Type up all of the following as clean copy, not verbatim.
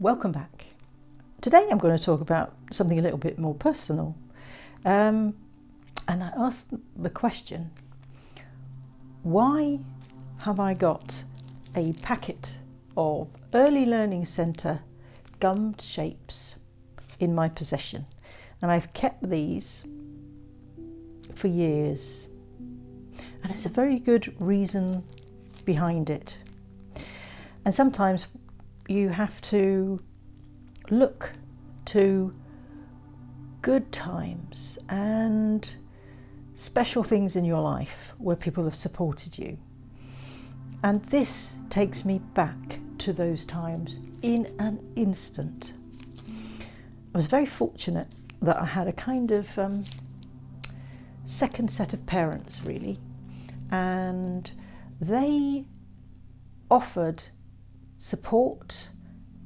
Welcome back. Today I'm going to talk about something a little bit more personal. And I asked the question, why have I got a packet of Early Learning Centre gummed shapes in my possession? And I've kept these for years. And it's a very good reason behind it. And sometimes you have to look to good times and special things in your life where people have supported you. And this takes me back to those times in an instant. I was very fortunate that I had a kind of second set of parents, really, and they offered support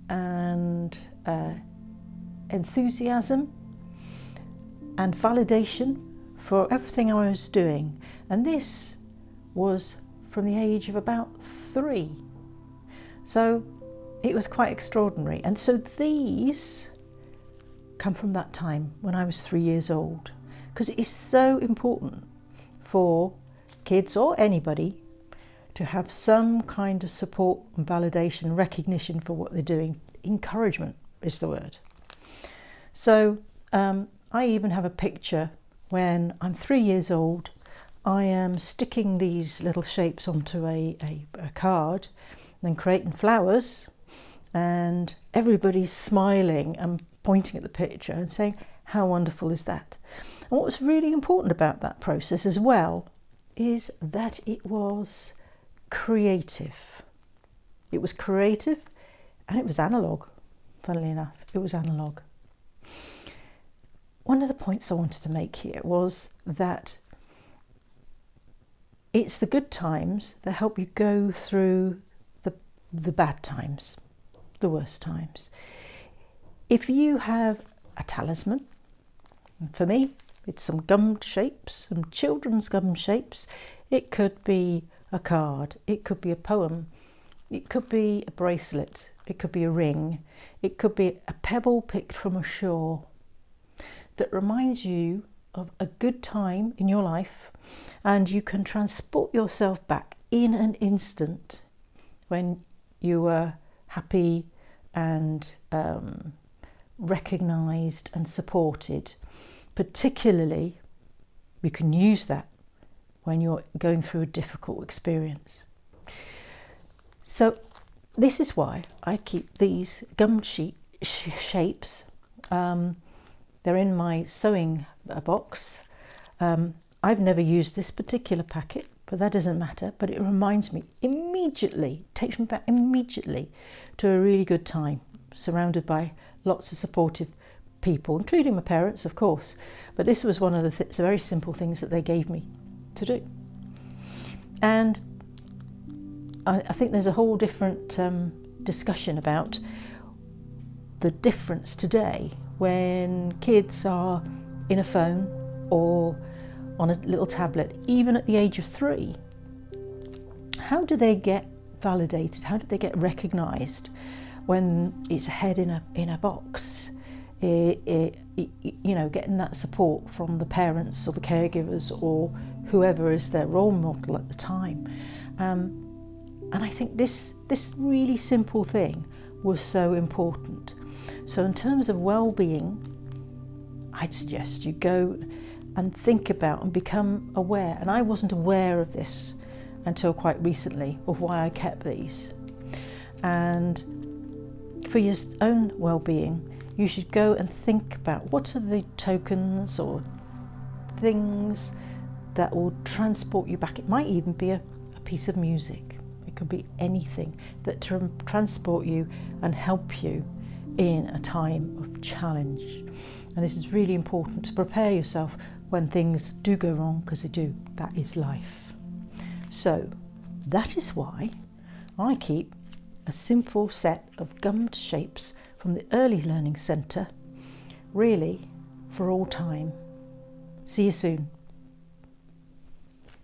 and enthusiasm and validation for everything I was doing. And this was from the age of about 3. So it was quite extraordinary. And so these come from that time when I was 3 years old, because it is so important for kids or anybody to have some kind of support and validation, recognition for what they're doing. Encouragement is the word. So I even have a picture when I'm 3 years old. I am sticking these little shapes onto a card and then creating flowers, and everybody's smiling and pointing at the picture and saying, how wonderful is that? And what was really important about that process as well is that it was creative. It was creative and it was analogue, funnily enough. It was analogue. One of the points I wanted to make here was that it's the good times that help you go through the bad times, the worst times. If you have a talisman, for me, it's some gummed shapes, some children's gummed shapes. It could be a card, it could be a poem, it could be a bracelet, it could be a ring, it could be a pebble picked from a shore that reminds you of a good time in your life, and you can transport yourself back in an instant when you were happy and recognised and supported. Particularly, you can use that when you're going through a difficult experience. So this is why I keep these gummed shapes. They're in my sewing box. I've never used this particular packet, but that doesn't matter. But it reminds me immediately, takes me back immediately to a really good time, surrounded by lots of supportive people, including my parents, of course. But this was one of the very simple things that they gave me to do. And I think there's a whole different discussion about the difference today when kids are in a phone or on a little tablet, even at the age of 3. How do they get validated? How do they get recognised when it's a head in a box? You know, getting that support from the parents or the caregivers or whoever is their role model at the time. And I think this really simple thing was so important. So in terms of well-being, I'd suggest you go and think about and become aware. And I wasn't aware of this until quite recently, of why I kept these. And for your own well-being, you should go and think about what are the tokens or things that will transport you back. It might even be a piece of music. It could be anything that transport you and help you in a time of challenge. And this is really important to prepare yourself when things do go wrong, because they do. That is life. So that is why I keep a simple set of gummed shapes from the Early Learning Centre, really for all time. See you soon.